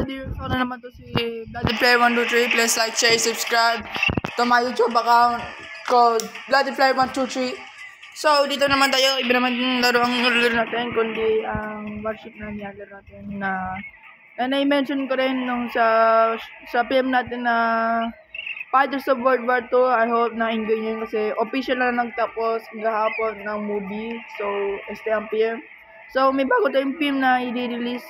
everybody, so na naman to si Bloody Player 123. Please like, share, subscribe to my YouTube account called Bloody Player 123. So dito naman tayo, iba naman yung laro ang nilaro natin, kundi ang worship na nilalaro natin na na-mention ko rin nung sa PM natin na Fighters of World War 2. I hope na enjoy nyo kasi official na nagtapos gahapon ng movie. So stay on PM. So, may bago tayong film na i-release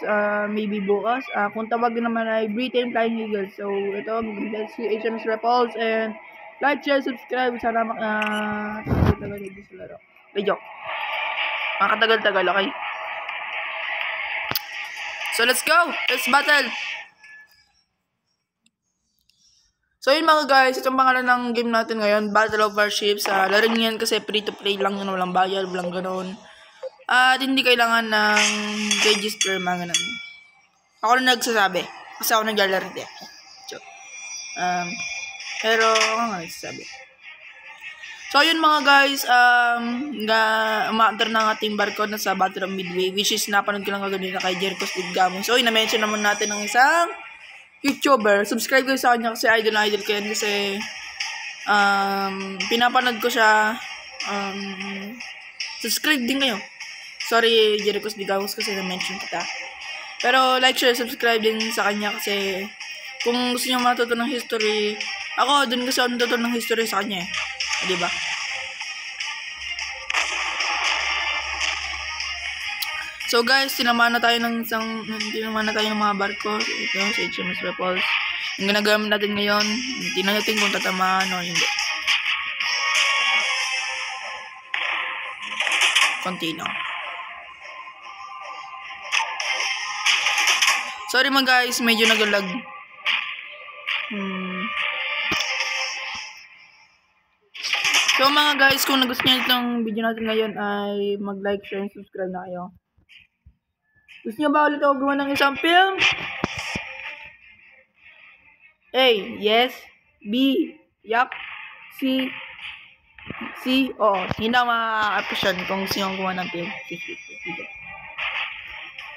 maybe bukas. Kung tawag naman ay Britain Flying Eagles. So, ito, mag-bless si HMS Repulse and like, share, subscribe. Sana makatagal-tagal dito sa laro. Joke. Makatagal-tagal, okay? So, let's go! Let's battle! So, yun mga guys, itong pangalan ng game natin ngayon, Battle of Warships. Laro nyo yan kasi free-to-play lang yun, walang bayad, walang ganoon. At hindi kailangan ng register mga ganun. Ako na nagsasabi. Kasi ako naglalaro din. Pero ako nga nagsasabi. So yun mga guys. Umaandar na ang ating barko na sa Battle of Midway. Which is napanood ko lang kaganoon na kay Jericho Steve Gaming. So yun, na-mention naman natin ng isang YouTuber. Subscribe kayo sa kanya kasi idol ko yan. Kasi pinapanood ko siya. Subscribe din kayo. Sorry, Jericho Digamos kasi na-mention kita. Pero like, share, subscribe din sa kanya kasi kung gusto niyo matuto ng history, ako dun kasi ako natuto ng history sa kanya eh. Diba? So guys, tinamahan na tayo ng mga barko. Ito, sa HMS Repulse. Yung ginagamit natin ngayon, tingnan natin kung tatamaan o hindi. Continue. Sorry mga guys, medyo nagalag. So mga guys, kung nagustuhan nyo itong video natin ngayon ay mag-like, share, and subscribe na kayo. Gusto nyo ba ulit ako gawa ng isang film? A. Yes. B. Yup. C. Oo. Hindi na ma-option kung sino ang gawa ng film.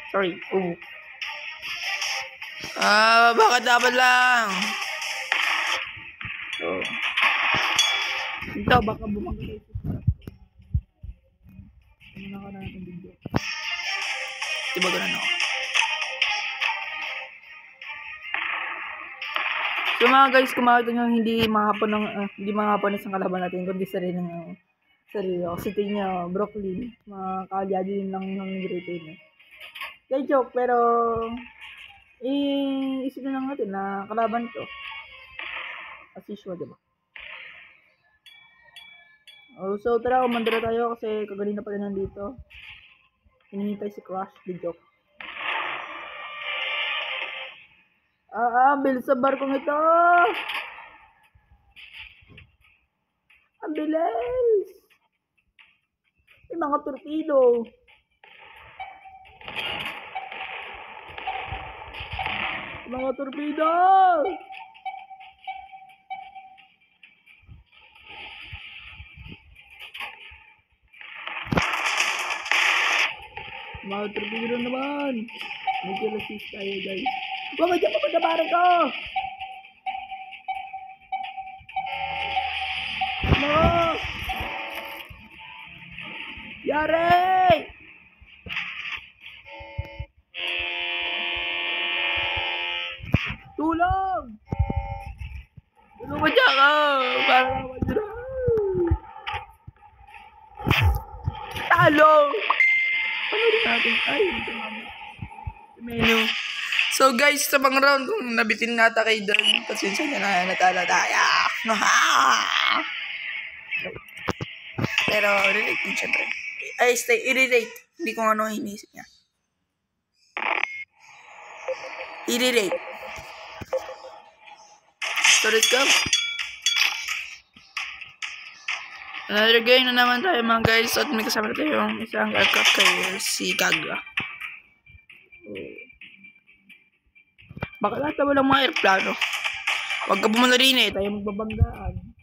Sorry. Oo. Bakit dapat lang? So, ito, baka bumangga tayo sa sarap ko. Ano na ka na natin video? Diba ganun ako? So mga guys, kung makita nyo, hindi mahapon ng kalaban natin, kundi sarili ng sarili. Kasi tingin nyo, Brooklyn, mga kaalyado yun lang ng Britain eh. Kaya joke, pero isip na lang natin na kalaban ito. As usual, diba? So tara, umandara tayo kasi kaganina pa rin nandito. Hinihintay si Crash, the joke. Bilis sa barkong ito! Ang bilis! May mga torpedo. Mga torpedo! Mga torpedo naman! Nag-resist tayo guys. Baka dyan pa pagkabaran ko! No! Yari! Tulong! Tulong mo dyan ka! Para naman dyan! Talo! Ano rin natin? Ay, ito naman. Menu. So guys, sa pang round, kung nabitin nata kayo doon, pasensya na natala tayo. Pero, relate din syempre. Ay, i-relate. Hindi ko ano inisip niya. I-relate. So, let's go. Another game na naman tayo mga guys. At may kasama na tayo yung isang aircraft carrier, si Kaga. Baka lahat na walang mga airplano. Huwag ka bumala rin eh. Tayo magbabanggaan.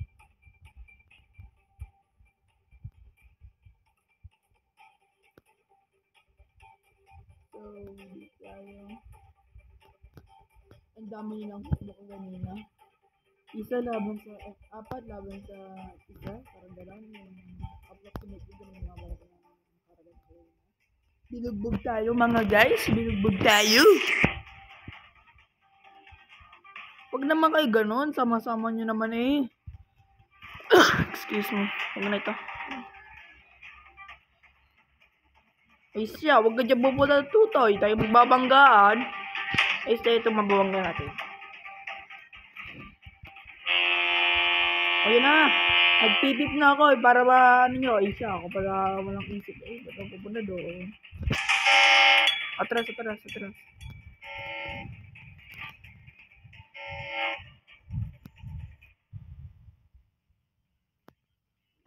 So, tayo. Ang dami nilang Facebook ko kanina. Isa laban sa, apat laban sa isa. Parang gano'n. Yung approximately ganun yung mga balik na nakaragan ko. Binugbog tayo mga guys. Binugbog tayo. Huwag naman kayo ganun. Sama-sama nyo naman eh. Excuse me. Huwag na ito. Ay siya, huwag ka dyan pupunta ng tutoy. Tayo magbabanggaan. Ay siya, ito mabawangga natin. Ayun na. Nagpipip na ako eh, para ba ano nyo. Ay siya, ako pala walang isip. Eh, ba't ako pupunta doon? Atras.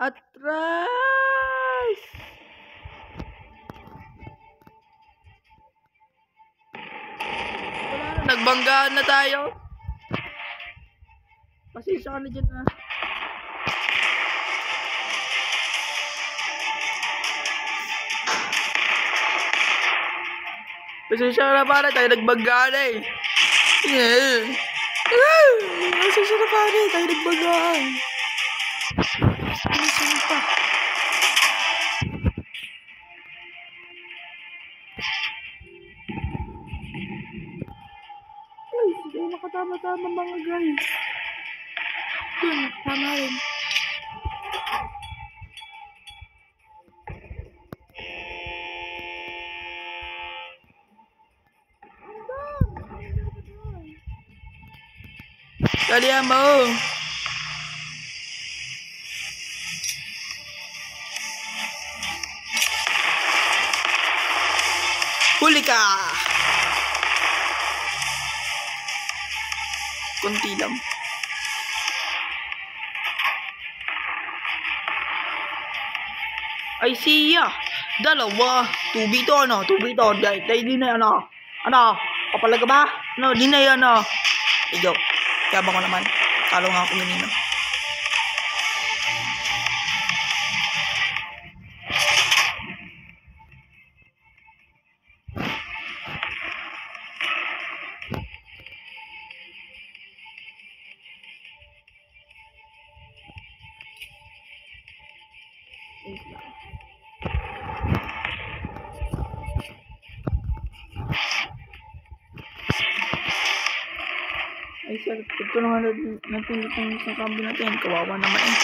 Atras! Wala na, nagbanggaan na tayo. Pasensya ka na dyan na. Pasensya ka na pare, tayo nagbanggaan eh. Yeah. Pasensya na pare, tayo nagbanggaan. Pasensya pa. Guys, hindi nakatama-tama mga guys. Yun, tama rin. Kalian mo. Huli ka. Kunti lang. Ay siya. Dalawa. Tubi to ano. Dahil di na ano. Ano? Kapala ka ba? No, di na yan ano. Joke. Yabang ko naman. Talo nga ako ganina. Ay siya, ito naman natin itong isang kambi natin. Kawawa naman eh.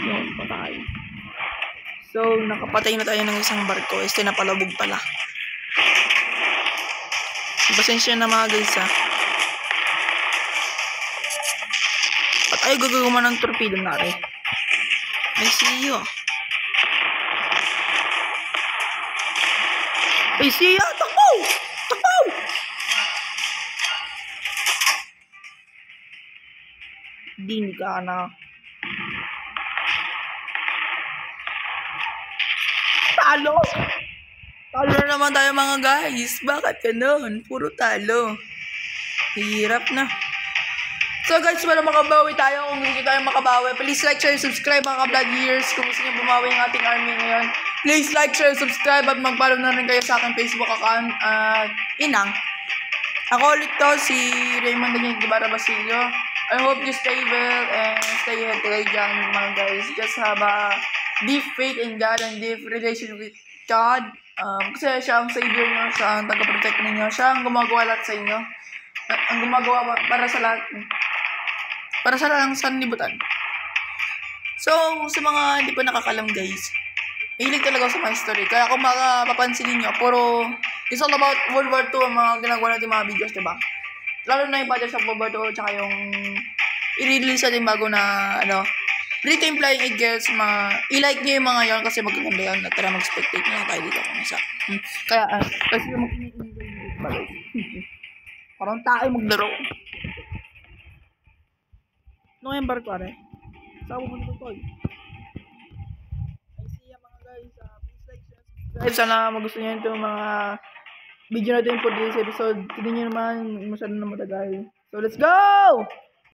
Yun, patay. So, nakapatay na tayo ng isang barko. Este napalabog pala. Pasensya na mga guys ha. Ay, gagawin ng torpedo na rin. Ay, siya. Ay, siya. Takbo! Takbo! Dini ka na. Talo! Talo na naman tayo mga guys. Bakit ganun? Puro talo. Hirap na. So guys, para makabawi tayo, kung gusto tayo makabawi, please like, share, subscribe mga ka-vlog years. Kung gusto nyo bumawi ng ating army ngayon, please like, share, subscribe at mag-follow na rin kayo sa aking Facebook account at Inang. Ako ulit to, si Raymond Daniel Guevara Basilio. I hope you stay well and stay healthy dyan mga guys. Just have a deep faith in God and deep relation with God. Kasi siya ang savior nyo, siya ang taga-protect ninyo, siya ang gumagawa lahat sa inyo. Ang gumagawa para sa lahat. Para sa lang sanlibutan. So, sa mga hindi pa nakakalam guys, hilig talaga sa mga history. Kaya kung mapapansin niyo, puro it's all about World War II ang mga ginagawa natin mga videos, diba? Lalo na yung Battle of World War II, tsaka yung i-release natin bago na, ano, Britain Flying Eagles, i-like nyo yung mga yon kasi magaganda yan. Tara mag-spectate na tayo dito kung isa. Kaya, kasi yung mag-ingay parang tayo maglaro. Ano yung barko are? Saan mo nito toy? Ay siya mga guys. Please like, share, subscribe. Sana magustuhan nyo ito mga video natin for this episode. Tignan nyo naman masyado na matagal. So let's go!